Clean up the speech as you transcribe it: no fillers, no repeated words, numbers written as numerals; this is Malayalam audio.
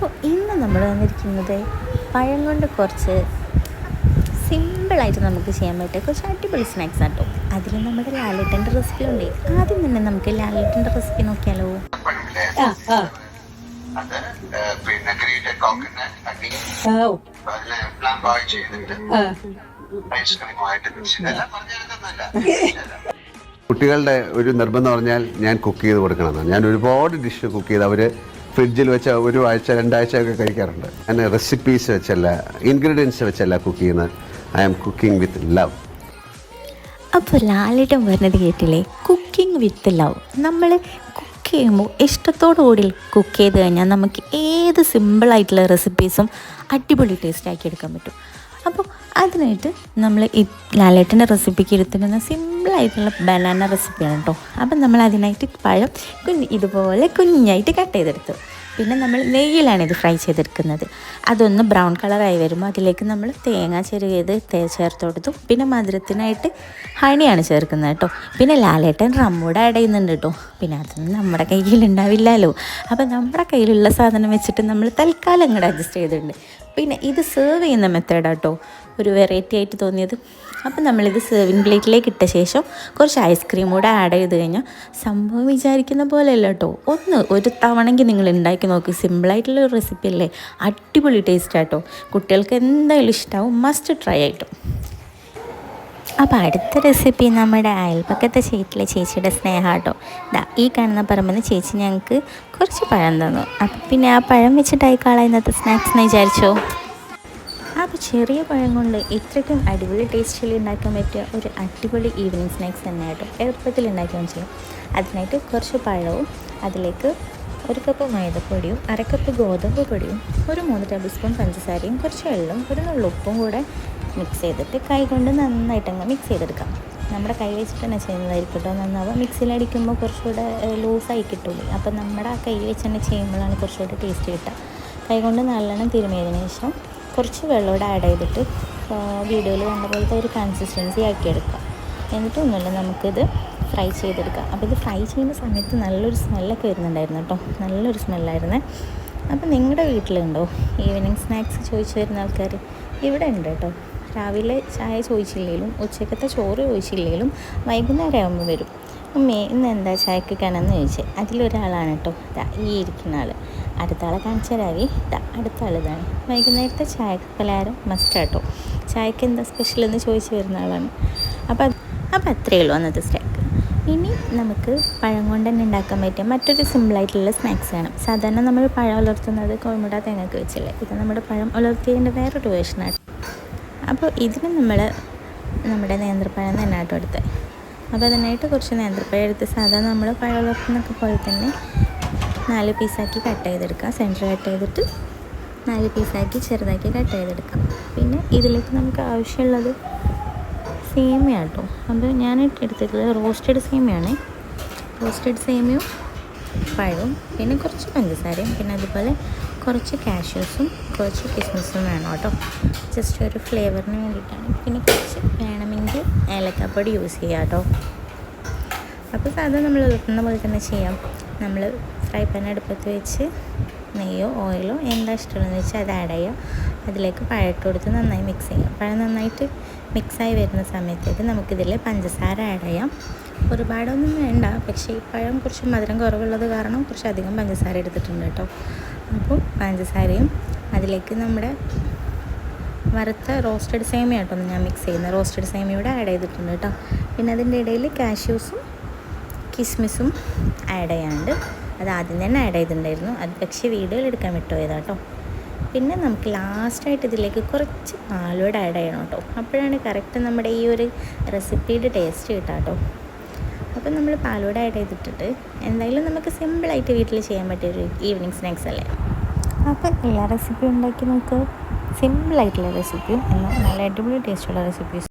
അപ്പോൾ ഇന്ന് നമ്മൾ വന്നിരിക്കുന്നത് പഴം കൊണ്ട് കുറച്ച് സിമ്പിളായിട്ട് നമുക്ക് ചെയ്യാൻ പറ്റിയ കുറച്ച് അടിപൊളി സ്നാക്സ് ആട്ടോ. അതിൽ നമ്മുടെ ലാലേട്ടൻ്റെ റെസിപ്പി ഉണ്ട്. ആദ്യം തന്നെ നമുക്ക് ലാലേട്ടൻ്റെ റെസിപ്പി നോക്കിയാലോ. കുട്ടികളുടെ ഒരു നിർബന്ധം പറഞ്ഞാൽ ഞാൻ കുക്ക് ചെയ്ത് കൊടുക്കണമെന്നാണ്. ഞാൻ ഒരുപാട് ഡിഷ് കുക്ക് ചെയ്ത് അവർ ഫ്രിഡ്ജിൽ വെച്ച ഒരു ആഴ്ച രണ്ടാഴ്ച ഒക്കെ കഴിക്കാറുണ്ട്. ഞാൻ റെസിപ്പീസ് വെച്ചല്ല, ഇൻഗ്രീഡിയൻസ് വെച്ചല്ല കുക്ക് ചെയ്യുന്നത്. I am cooking with love. അപ്പോൾ ലാലേട്ടൻ പറഞ്ഞത് കേട്ടില്ലേ, കുക്കിംഗ് വിത്ത് ലവ്. നമ്മൾ കുക്ക് ചെയ്യുമ്പോൾ ഇഷ്ടത്തോടു കൂടി കുക്ക് ചെയ്ത് കഴിഞ്ഞാൽ നമുക്ക് ഏത് സിമ്പിളായിട്ടുള്ള റെസിപ്പീസും അടിപൊളി ടേസ്റ്റ് ആക്കി എടുക്കാൻ പറ്റും. അപ്പോൾ അതിനായിട്ട് നമ്മൾ ഈ ലാലേട്ടൻ്റെ റെസിപ്പിക്ക് എടുത്തിരുന്ന സിമ്പിളായിട്ടുള്ള ബനാന റെസിപ്പിയാണ് കേട്ടോ. അപ്പം നമ്മൾ അതിനായിട്ട് പഴം ഇതുപോലെ കുഞ്ഞായിട്ട് കട്ട് ചെയ്തെടുത്തു. പിന്നെ നമ്മൾ നെയ്യിലാണ് ഇത് ഫ്രൈ ചെയ്തെടുക്കുന്നത്. അതൊന്ന് ബ്രൗൺ കളറായി വരുമ്പോൾ അതിലേക്ക് നമ്മൾ തേങ്ങ ചെറുകിയത് ചേർത്ത് കൊടുത്തു. പിന്നെ മധുരത്തിനായിട്ട് ഹണിയാണ് ചേർക്കുന്നത് കേട്ടോ. പിന്നെ ലാലേട്ടൻ റമ്മൂടെ ആഡ് ചെയ്യുന്നുണ്ട് കേട്ടോ. പിന്നെ അതൊന്നും നമ്മുടെ കയ്യിലുണ്ടാവില്ലല്ലോ. അപ്പോൾ നമ്മുടെ കയ്യിലുള്ള സാധനം വെച്ചിട്ട് നമ്മൾ തൽക്കാലം അങ്ങോട്ട് അഡ്ജസ്റ്റ് ചെയ്തിട്ടുണ്ട്. പിന്നെ ഇത് സെർവ് ചെയ്യുന്ന മെത്തേഡാണ് കേട്ടോ ഒരു വെറൈറ്റി ആയിട്ട് തോന്നിയത്. അപ്പം നമ്മളിത് സെർവിങ് പ്ലേറ്റിലേക്ക് ഇട്ട ശേഷം കുറച്ച് ഐസ്ക്രീം കൂടെ ആഡ് ചെയ്ത് കഴിഞ്ഞാൽ സംഭവം വിചാരിക്കുന്ന പോലെയല്ല കേട്ടോ. ഒരു തവണയ്ക്ക് നിങ്ങൾ ഉണ്ടാക്കി നോക്ക്. സിമ്പിളായിട്ടുള്ള റെസിപ്പി അല്ലേ, അടിപൊളി ടേസ്റ്റ് ആട്ടോ. കുട്ടികൾക്ക് എന്തായാലും ഇഷ്ടമാവും, മസ്റ്റ് ട്രൈ ആയിട്ടും. അപ്പോൾ അടുത്ത റെസിപ്പി നമ്മുടെ അയൽപ്പക്കത്തെ ചേച്ചിയുടെ സ്നേഹം കേട്ടോ. ഈ കാണുന്ന പറമ്പിൽ ചേച്ചി ഞങ്ങൾക്ക് കുറച്ച് പഴം തന്നു. അപ്പം പിന്നെ ആ പഴം വെച്ചിട്ടായിക്കാളാം ഇന്നത്തെ സ്നാക്സ് എന്ന് വിചാരിച്ചോ. അപ്പോൾ ചെറിയ പഴം കൊണ്ട് ഇത്രയ്ക്കും അടിപൊളി ടേസ്റ്റിൽ ഉണ്ടാക്കാൻ പറ്റിയ ഒരു അടിപൊളി ഈവനിങ് സ്നാക്സ് തന്നെ കേട്ടോ. എളുപ്പത്തിൽ ഉണ്ടാക്കുകയും ചെയ്യും. അതിനായിട്ട് കുറച്ച് പഴവും അതിലേക്ക് 1 കപ്പ് മൈദപ്പൊടിയും 1/2 കപ്പ് ഗോതമ്പ് പൊടിയും 3 ടേബിൾ സ്പൂൺ പഞ്ചസാരയും കുറച്ച് വെള്ളം 1 നുള്ളു ഉപ്പും കൂടെ മിക്സ് ചെയ്തിട്ട് കൈ കൊണ്ട് നന്നായിട്ടങ്ങ് മിക്സ് ചെയ്തെടുക്കാം. നമ്മുടെ കൈ വെച്ചിട്ട് തന്നെ ചെയ്യുന്നതായിരിക്കും കേട്ടോ നന്നാവുക. മിക്സിയിലടിക്കുമ്പോൾ കുറച്ചുകൂടെ ലൂസായി കിട്ടുള്ളൂ. അപ്പം നമ്മുടെ ആ കൈ വെച്ച് തന്നെ ചെയ്യുമ്പോഴാണ് കുറച്ചുകൂടെ ടേസ്റ്റ് കിട്ടുക. കൈ കൊണ്ട് നല്ലോണം തിരുമിയതിന് ശേഷം കുറച്ച് വെള്ളമൂടെ ആഡ് ചെയ്തിട്ട് വീഡിയോയിൽ കണ്ട പോലത്തെ ഒരു കൺസിസ്റ്റൻസി ആക്കിയെടുക്കാം. എന്നിട്ടൊന്നുമില്ല, നമുക്കിത് ഫ്രൈ ചെയ്തെടുക്കാം. അപ്പോൾ ഇത് ഫ്രൈ ചെയ്യുന്ന സമയത്ത് നല്ലൊരു സ്മെല്ലൊക്കെ വരുന്നുണ്ടായിരുന്നു കേട്ടോ. നല്ലൊരു സ്മെല്ലായിരുന്നേ. അപ്പോൾ നിങ്ങളുടെ വീട്ടിലുണ്ടോ ഈവനിങ് സ്നാക്സ് ചോദിച്ചു വരുന്ന ആൾക്കാർ? ഇവിടെ ഉണ്ട് കേട്ടോ. രാവിലെ ചായ ചോദിച്ചില്ലെങ്കിലും ഉച്ചക്കത്തെ ചോറ് ചോദിച്ചില്ലെങ്കിലും വൈകുന്നേരം ആകുമ്പോൾ വരും. ഇന്ന് എന്താ ചായക്ക് കണമെന്ന് ചോദിച്ചത് അതിലൊരാളാണ് കേട്ടോ ഈ ഇരിക്കുന്ന ആൾ. അടുത്ത ആളെ കാണിച്ച രാവി അടുത്ത ആൾ ഇതാണ്. വൈകുന്നേരത്തെ ചായ പലഹാരം മസ്റ്റ് കേട്ടോ. ചായക്ക് എന്താ സ്പെഷ്യൽ എന്ന് ചോദിച്ചു വരുന്ന ആളാണ്. അപ്പോൾ അത്രയേ ഉള്ളൂ അന്നത്തെ സ്നാക്ക്. ഇനി നമുക്ക് പഴം കൊണ്ട് തന്നെ ഉണ്ടാക്കാൻ പറ്റിയ മറ്റൊരു സിമ്പിളായിട്ടുള്ള സ്നാക്സ് വേണം. സാധാരണ നമ്മൾ പഴം ഉലർത്തുന്നത് കോഴിമുട്ട തേങ്ങക്ക് വെച്ചില്ലേ. ഇത് നമ്മുടെ പഴം ഉലർത്തിയതിൻ്റെ വേറൊരു വേർഷനാണ്. അപ്പോൾ ഇതിന് നമ്മുടെ നേന്ത്രപ്പഴം തന്നെ ആട്ടോ എടുത്തത്. അപ്പോൾ അതിനായിട്ട് കുറച്ച് നേന്ത്രപ്പഴം എടുത്ത് സാധാരണ നമ്മൾ പഴം ഉലർത്തുന്നൊക്കെ പോലെ തന്നെ 4 പീസാക്കി കട്ട് ചെയ്തെടുക്കാം. സെൻറ്റർ കട്ട് ചെയ്തിട്ട് 4 പീസാക്കി ചെറുതാക്കി കട്ട് ചെയ്തെടുക്കാം. പിന്നെ ഇതിലേക്ക് നമുക്ക് ആവശ്യമുള്ളത് സേമിയ കേട്ടോ. അപ്പോൾ ഞാൻ എടുത്തിട്ടുള്ളത് റോസ്റ്റഡ് സേമിയാണ്. റോസ്റ്റഡ് സേമിയയും പഴവും പിന്നെ കുറച്ച് പഞ്ചസാരയും പിന്നെ അതുപോലെ കുറച്ച് കാഷ്യൂസും കുറച്ച് കിസ്മിസും വേണം കേട്ടോ. ജസ്റ്റ് ഒരു ഫ്ലേവറിന് വേണ്ടിയിട്ടാണ്. പിന്നെ കുറച്ച് വേണമെങ്കിൽ ഏലക്കാപ്പൊടി യൂസ് ചെയ്യാം കേട്ടോ. അപ്പോൾ സാധാരണ നമ്മൾ ഉലർത്തുന്ന പോലെ തന്നെ ചെയ്യാം. നമ്മൾ ഫ്രൈ പാൻ അടുപ്പത്ത് വെച്ച് നെയ്യോ ഓയിലോ എന്താ ഇഷ്ടമുള്ളതെന്ന് വെച്ചാൽ അത് ആഡ് ചെയ്യുക. അതിലേക്ക് പഴം ഇട്ട് കൊടുത്ത് നന്നായി മിക്സ് ചെയ്യാം. പഴം നന്നായിട്ട് മിക്സായി വരുന്ന സമയത്തേക്ക് നമുക്കിതിൽ പഞ്ചസാര ആഡ് ചെയ്യാം. ഒരുപാടൊന്നും വേണ്ട, പക്ഷേ ഈ പഴം കുറച്ച് മധുരം കുറവുള്ളത് കാരണം കുറച്ച് അധികം പഞ്ചസാര എടുത്തിട്ടുണ്ട് കേട്ടോ. അപ്പോൾ പഞ്ചസാരയും അതിലേക്ക് നമ്മുടെ വറുത്ത റോസ്റ്റഡ് സേമിയ കേട്ടോ ഞാൻ മിക്സ് ചെയ്യുന്നത്. റോസ്റ്റഡ് സേമിയയുടെ ആഡ് ചെയ്തിട്ടുണ്ട് കേട്ടോ. പിന്നെ അതിൻ്റെ ഇടയിൽ കാഷ്യൂസും കിസ്മിസും ആഡ് ചെയ്യാണ്ട് അത് ആദ്യം തന്നെ ആഡ് ചെയ്തിട്ടുണ്ടായിരുന്നു. അത് പക്ഷേ വീഡിയോയിൽ എടുക്കാൻ വിട്ടുപോയതാട്ടോ. പിന്നെ നമുക്ക് ലാസ്റ്റായിട്ട് ഇതിലേക്ക് കുറച്ച് പാലൂടെ ആഡ് ചെയ്യണം കേട്ടോ. അപ്പോഴാണ് കറക്റ്റ് നമ്മുടെ ഈ ഒരു റെസിപ്പിയുടെ ടേസ്റ്റ് കിട്ടുക കേട്ടോ. അപ്പോൾ നമ്മൾ പാലൂടെ ആഡ് ചെയ്തിട്ടിട്ട് എന്തായാലും നമുക്ക് സിമ്പിളായിട്ട് വീട്ടിൽ ചെയ്യാൻ പറ്റിയൊരു ഈവനിങ് സ്നാക്സ് അല്ലേ. അപ്പോൾ എല്ലാ റെസിപ്പിയും ഉണ്ടാക്കി നമുക്ക് സിമ്പിളായിട്ടുള്ള റെസിപ്പിയും എന്നാൽ നല്ല അടിപൊളി ടേസ്റ്റുള്ള റെസിപ്പീസ്